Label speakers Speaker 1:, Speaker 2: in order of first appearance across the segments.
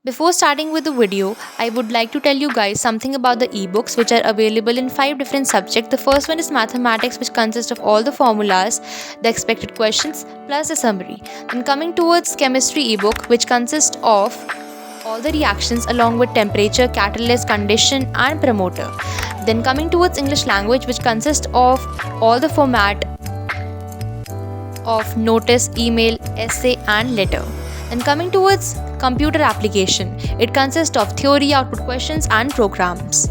Speaker 1: Before starting with the video, I would like to tell you guys something about the ebooks which are available in 5 different subjects. The first one is mathematics, which consists of all the formulas, the expected questions, plus a summary. Then coming towards chemistry ebook, which consists of all the reactions along with temperature, catalyst, condition, and promoter. Then coming towards English language, which consists of all the format of notice, email, essay, and letter. Then coming towards computer application, it consists of theory, output questions, and programs.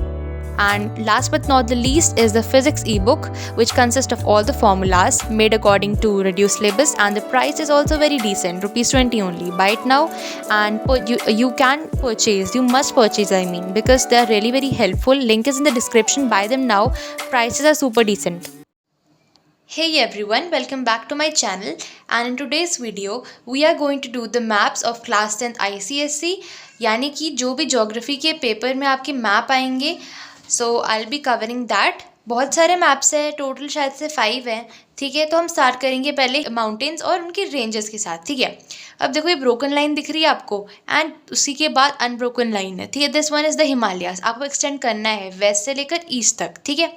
Speaker 1: And last but not the least is the physics ebook, which consists of all the formulas made according to reduced syllabus, and the price is also very decent, rupees 20 only. Buy it now, and you can purchase. You must purchase. I mean, because they are really very helpful. Link is in the description. Buy them now. Prices are super decent. Hey everyone, welcome back to my channel, and in today's video we are going to do the maps of class 10th ICSE, यानी कि जो भी geography के paper में आपके map आएंगे. So I will be covering that. बहुत सारे मैप्स हैं, टोटल शायद से 5 हैं. ठीक है, तो हम स्टार्ट करेंगे पहले माउंटेन्स और उनके रेंजेस के साथ. ठीक है, अब देखो ये ब्रोकन लाइन दिख रही है आपको, एंड उसी के बाद अनब्रोकन लाइन है. ठीक है, this one is the Himalayas. आपको एक्सटेंड करना है वेस्ट से लेकर ईस्ट तक. ठीक है,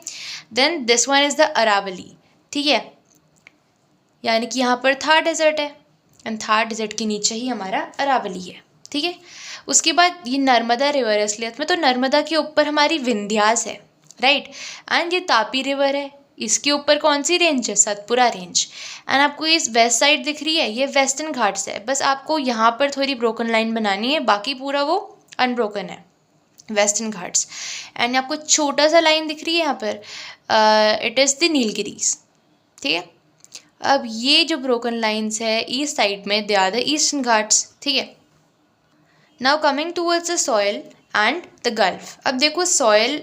Speaker 1: then this one is the Aravali. ठीक है, यानी कि यहाँ पर थार डेजर्ट है, एंड थार डेजर्ट के नीचे ही हमारा अरावली है. ठीक है, उसके बाद ये नर्मदा रिवर है असलियत में, तो नर्मदा के ऊपर हमारी विंध्यास है, राइट. एंड ये तापी रिवर है, इसके ऊपर कौन सी रेंज है? सतपुरा रेंज. एंड आपको इस वेस्ट साइड दिख रही है, ये वेस्टर्न घाट्स है. बस आपको यहाँ पर थोड़ी ब्रोकन लाइन बनानी है, बाकी पूरा वो अनब्रोकन है, वेस्टर्न घाट्स. एंड आपको छोटा सा लाइन दिख रही है यहाँ पर, इट इज़ द नीलगिरीज. ठीक है, अब ये जो ब्रोकन लाइंस है ईस्ट साइड में, they are the eastern Ghats. ठीक है, now coming towards the soil and the gulf. अब देखो सॉइल,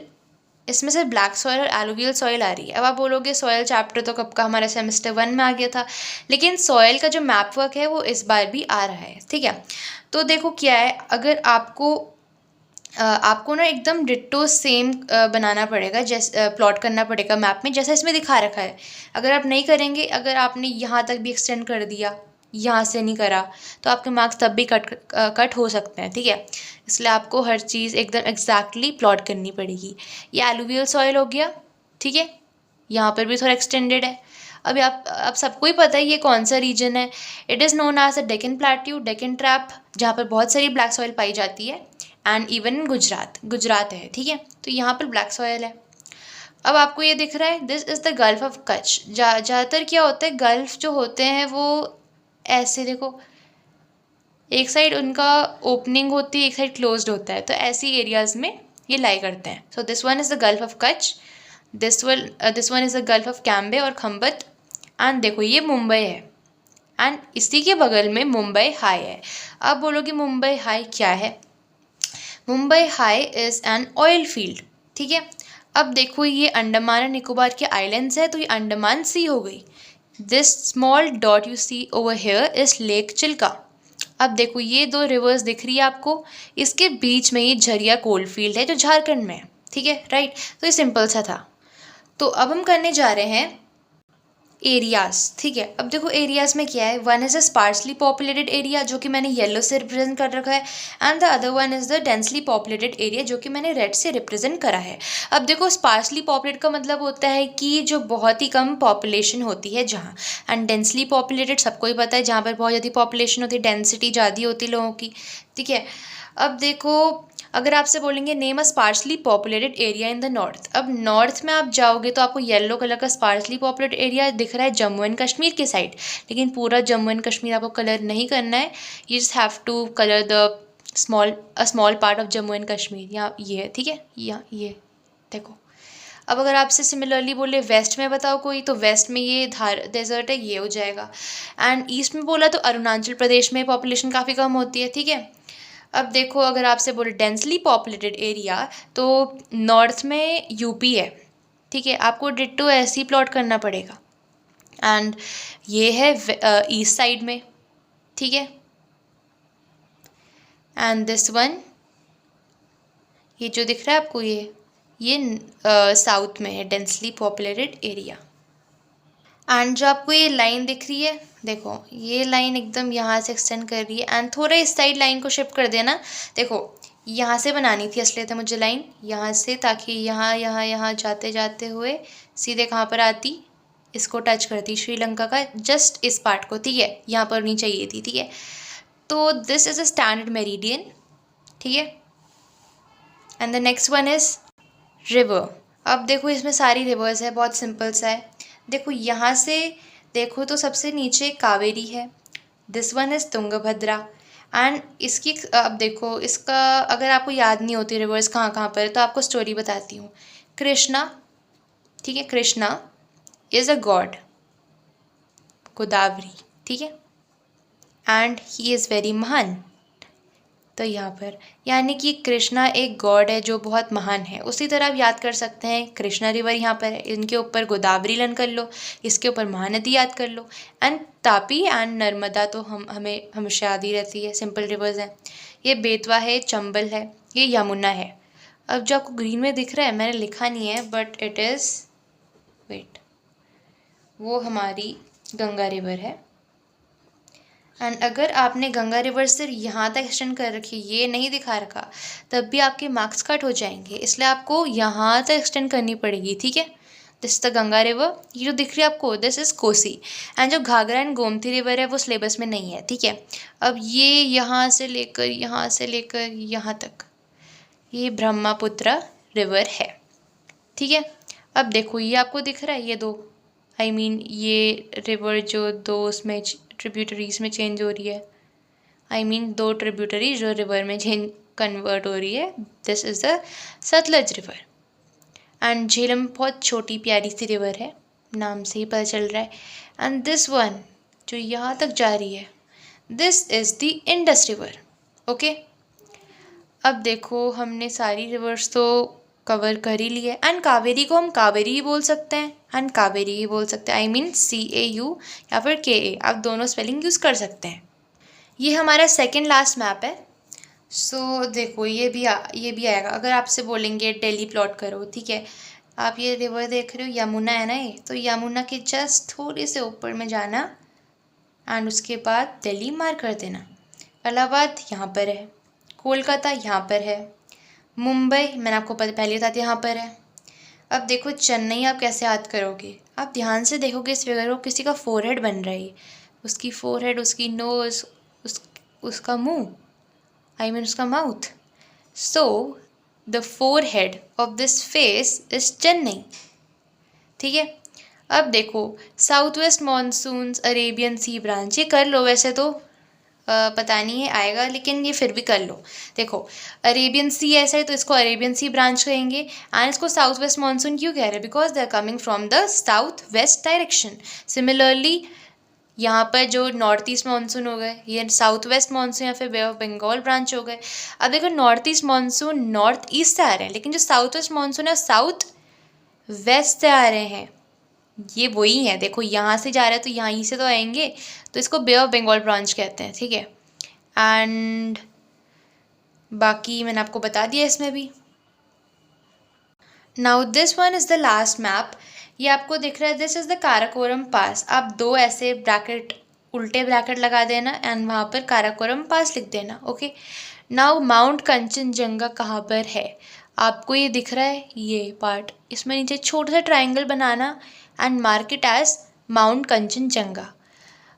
Speaker 1: इसमें से ब्लैक सॉइल और एलुवियल सॉइल आ रही है. अब आप बोलोगे सॉइल चैप्टर तो कब का हमारा सेमेस्टर 1 में आ गया था, लेकिन सॉइल का जो मैप वर्क है वो इस बार भी आ रहा है. ठीक है, तो देखो क्या है, अगर आपको ना एकदम डिट्टो सेम बनाना पड़ेगा, जैसे प्लॉट करना पड़ेगा मैप में जैसा इसमें दिखा रखा है. अगर आप नहीं करेंगे, अगर आपने यहाँ तक भी एक्सटेंड कर दिया, यहाँ से नहीं करा, तो आपके मार्क्स तब भी कट हो सकते हैं. ठीक है, इसलिए आपको हर चीज़ एकदम एग्जैक्टली प्लॉट करनी पड़ेगी. ये एलुवियल सॉइल हो गया. ठीक है, यहाँ पर भी थोड़ा एक्सटेंडेड है. अभी आप सबको ही पता है ये कौन सा रीजन है. It is known as the Deccan plateau, Deccan trap, जहाँ पर बहुत सारी ब्लैक सॉइल पाई जाती है. एंड इवन गुजरात है. ठीक है, तो यहाँ पर ब्लैक सॉयल है. अब आपको ये दिख रहा है, this is the gulf of Kutch. ज़्यादातर क्या होता है, गल्फ जो होते हैं वो ऐसे देखो, एक साइड उनका ओपनिंग होती है, एक साइड क्लोज्ड होता है, तो ऐसी एरियाज़ में ये लाई करते हैं. So this one is the gulf of Kutch, this one is the gulf of Cambay और खम्बत. एंड देखो ये मुंबई है, एंड इसी के बगल में मुंबई हाई है. अब बोलोगे मुंबई हाई क्या है? Mumbai high is an oil field. ठीक है, अब देखो ये अंडमान एंड निकोबार के आइलैंड्स है, तो ये अंडमान सी हो गई. This small dot you see over here is lake Chilka. अब देखो ये दो रिवर्स दिख रही है आपको, इसके बीच में ये झरिया कोल फील्ड है जो झारखंड में है. ठीक है, राइट. तो ये सिंपल सा था. तो अब हम करने जा रहे हैं एरियाज. ठीक है, अब देखो एरियाज में क्या है, one is a sparsely populated area जो कि मैंने येलो से रिप्रेजेंट कर रखा है, and the other one is the densely populated area जो कि मैंने रेड से रिप्रेजेंट करा है. अब देखो स्पार्सली पॉपुलेटेड का मतलब होता है कि जो बहुत ही कम पॉपुलेशन होती है जहाँ, एंड डेंसली पॉपुलेटेड सबको ही पता है जहाँ पर बहुत ज़्यादा पॉपुलेशन होती है, डेंसिटी ज़्यादा होती है लोगों की. ठीक है, अब देखो अगर आपसे बोलेंगे name a sparsely populated area in the north, अब नॉर्थ में आप जाओगे तो आपको येलो कलर का स्पार्सली पॉपुलेटेड एरिया दिख रहा है जम्मू एंड कश्मीर के साइड, लेकिन पूरा जम्मू एंड कश्मीर आपको कलर नहीं करना है. You just have to colour the small part of Jammu and Kashmir. यहाँ ये है. ठीक है, यहाँ ये देखो. अब अगर आपसे सिमिलरली बोले वेस्ट में बताओ कोई, तो वेस्ट में ये थार डेजर्ट है, ये हो जाएगा. एंड ईस्ट में बोला तो अरुणाचल प्रदेश में पॉपुलेशन काफ़ी कम होती है. ठीक है, अब देखो अगर आपसे बोले डेंसली पॉपुलेटेड एरिया, तो नॉर्थ में यूपी है. ठीक है, आपको डिट्टो ऐसे ही प्लॉट करना पड़ेगा. एंड ये है ईस्ट साइड में. ठीक है, एंड दिस वन, ये जो दिख रहा है आपको, ये साउथ में है डेंसली पॉपुलेटेड एरिया. एंड जो आपको ये लाइन दिख रही है, देखो ये लाइन एकदम यहाँ से एक्सटेंड कर रही है एंड थोड़ा इस साइड लाइन को शिफ्ट कर देना। देखो यहाँ से बनानी थी असलियत में मुझे लाइन यहाँ से, ताकि यहाँ यहाँ यहाँ जाते जाते हुए सीधे कहाँ पर आती, इसको टच करती श्रीलंका का जस्ट इस पार्ट को, ठीक है, यहाँ पर नहीं चाहिए थी, ठीक है। तो this is a standard meridian, ठीक है। And the next one is river. अब देखो इसमें सारी रिवर्स है, बहुत सिंपल सा है। देखो यहाँ से देखो तो सबसे नीचे कावेरी है, this one is Tungabhadra and इसकी अब देखो इसका अगर आपको याद नहीं होती रिवर्स कहाँ कहाँ पर, तो आपको स्टोरी बताती हूँ। कृष्णा, ठीक है, Krishna is a God, Godavari, ठीक है, एंड ही इज़ वेरी महान। तो यहाँ पर यानी कि कृष्णा एक गॉड है जो बहुत महान है। उसी तरह आप याद कर सकते हैं कृष्णा रिवर यहाँ पर है, इनके ऊपर गोदावरी लन कर लो, इसके ऊपर महानदी याद कर लो, एंड तापी एंड नर्मदा तो हमें हमेशा याद ही रहती है, सिंपल रिवर्स हैं। ये बेतवा है, चंबल है, ये यमुना है। अब जो आपको ग्रीन में दिख रहा है मैंने लिखा नहीं है बट इट इज़ वेट, वो हमारी गंगा रिवर है। एंड अगर आपने गंगा रिवर से यहाँ तक एक्सटेंड कर रखी, ये नहीं दिखा रखा, तब भी आपके मार्क्स कट हो जाएंगे, इसलिए आपको यहाँ तक एक्सटेंड करनी पड़ेगी, ठीक है। दिस द गंगा रिवर, ये जो दिख रही है आपको दिस इज़ कोसी। एंड जो घाघरा एंड गोमती रिवर है वो सिलेबस में नहीं है, ठीक है। अब ये यहाँ से लेकर यहाँ तक ये ब्रह्मपुत्र रिवर है, ठीक है। अब देखो ये आपको दिख रहा है, ये दो ये रिवर जो दो उसमें ट्रिब्यूटरीज में चेंज हो रही है, दो ट्रिब्यूटरी जो रिवर में चेंज कन्वर्ट हो रही है, this is the Sutlej river. And Jhelum बहुत छोटी प्यारी सी रिवर है, नाम से ही पता चल रहा है। एंड दिस वन जो यहाँ तक जा रही है, this is the Indus river, okay. अब देखो हमने सारी रिवर्स तो कवर कर ही ली है। एंड कावेरी को हम कावेरी ही बोल सकते हैं, एंड कावेरी ही बोल सकते हैं, CAU या फिर KA, आप दोनों स्पेलिंग यूज़ कर सकते हैं। ये हमारा सेकंड लास्ट मैप है। सो देखो ये भी आएगा अगर आपसे बोलेंगे दिल्ली प्लॉट करो, ठीक है। आप ये रिवर देख रहे हो, यमुना है ना, ये तो यमुना के जस्ट थोड़े से ऊपर में जाना एंड उसके बाद दिल्ली मार कर देना। इलाहाबाद यहाँ पर है, कोलकाता यहाँ पर है, मुंबई मैंने आपको पहले बता दिया यहाँ पर है। अब देखो चेन्नई आप कैसे याद करोगे, आप ध्यान से देखोगे इस फिगर को, किसी का फोरहेड बन रहा है, उसकी फोरहेड, उसकी नोज़, उसका मुंह, उसका mouth. So the forehead of this face is Chennai, ठीक है। अब देखो south west monsoons, Arabian sea branch, ये कर लो, वैसे तो पता नहीं है आएगा, लेकिन ये फिर भी कर लो। देखो अरेबियन सी ऐसा है तो इसको अरेबियन सी ब्रांच कहेंगे, एंड इसको साउथ वेस्ट मानसून क्यों कह रहे हैं, because they are coming from the south west direction. Similarly यहाँ पर जो नॉर्थ ईस्ट मानसून हो गए, ये साउथ वेस्ट मानसून या फिर बे ऑफ बंगाल ब्रांच हो गए। अब देखो north east monsoon north east से आ रहे हैं, लेकिन जो साउथ वेस्ट मानसून है साउथ वेस्ट से आ रहे हैं, ये वही है। देखो यहाँ से जा रहा है तो यहाँ से तो आएंगे, तो इसको बे ऑफ बंगाल ब्रांच कहते हैं, ठीक है। एंड बाकी मैंने आपको बता दिया इसमें भी। Now this one is the last map, ये आपको दिख रहा है, दिस इज़ द काराकोरम पास। आप दो ऐसे ब्रैकेट, उल्टे ब्रैकेट लगा देना एंड वहाँ पर काराकोरम पास लिख देना, ओके। नाउ माउंट कंचनजंगा कहाँ पर है, आपको ये दिख रहा है ये पार्ट, इसमें नीचे छोटा सा ट्राइंगल बनाना and mark it as mount Kanchenjunga.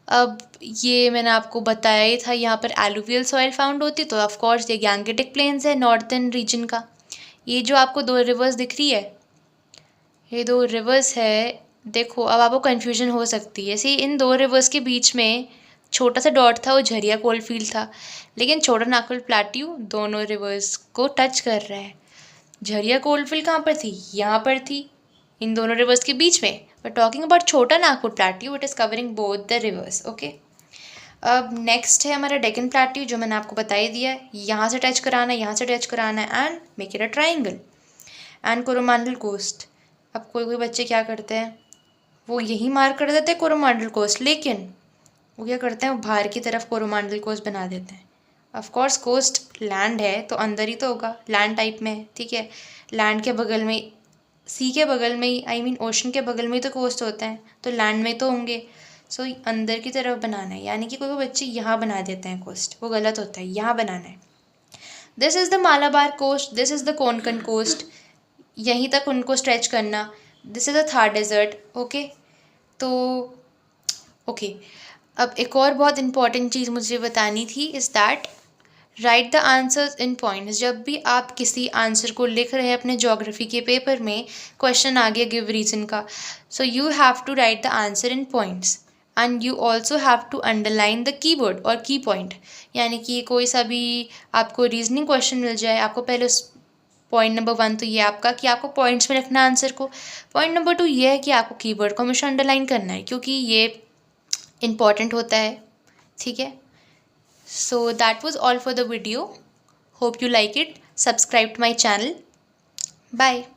Speaker 1: अब ये मैंने आपको बताया ही था, यहाँ पर एलुवियल सॉइल फाउंड होती, तो ऑफ कोर्स ये गैंगेटिक प्लेन्स है नॉर्थर्न रीजन का। ये जो आपको दो रिवर्स दिख रही है, ये दो रिवर्स है, देखो अब आपको कन्फ्यूजन हो सकती है। सी इन दो रिवर्स के बीच में छोटा सा डॉट था, वो झरिया कोलफील्ड था, लेकिन छोटा नागपुर प्लेट्यू दोनों रिवर्स को टच कर रहा है। झरिया कोलफील्ड कहाँ पर थी, यहाँ पर थी, इन दोनों रिवर्स के बीच में। बट टॉकिंग अबाउट छोटा Nagpur plateau, it is covering both the reverse, okay. अब नेक्स्ट है हमारा डेक्कन प्लेट्यू, जो मैंने आपको बता ही दिया है, यहाँ से टच कराना है, यहाँ से टच कराना है and make it a triangle. And Coromandel coast, अब कोई कोई बच्चे क्या करते हैं, वो यही मार्क कर देते हैं कोरोमांडल कोस्ट, लेकिन वो क्या करते हैं, वो बाहर की तरफ कोरोमांडल कोस्ट बना देते हैं। ऑफ कोर्स कोस्ट लैंड है तो अंदर ही तो होगा, लैंड टाइप में है, ठीक है। लैंड के बगल में सी के बगल में ही, आई मीन ओशन के बगल में ही तो कोस्ट होता है, तो लैंड में तो होंगे। सो अंदर की तरफ बनाना है, यानी कि कोई बच्चे यहाँ बना देते हैं कोस्ट, वो गलत होता है, यहाँ बनाना है। This is the Malabar coast, this is the Konkan coast, यहीं तक उनको स्ट्रेच करना। This is a Thar desert. Okay, तो ओके, अब एक और बहुत इंपॉर्टेंट चीज़ मुझे बतानी थी, is that write the answers in points. जब भी आप किसी आंसर को लिख रहे हैं अपने ज्योग्राफी के पेपर में, क्वेश्चन आ गया गिव रीजन का, so you have to write the answer in points and you also have to underline the keyword और की पॉइंट। यानी कि कोई सा भी आपको रीजनिंग क्वेश्चन मिल जाए, आपको पहले उस पॉइंट नंबर 1 तो ये आपका कि आपको पॉइंट्स में लिखना आंसर को। पॉइंट नंबर 2 ये है कि आपको कीवर्ड को हमेशा अंडरलाइन करना है, क्योंकि ये इम्पॉर्टेंट होता है। ठीक है, so that was all for the video. Hope you like it. Subscribe to my channel. Bye.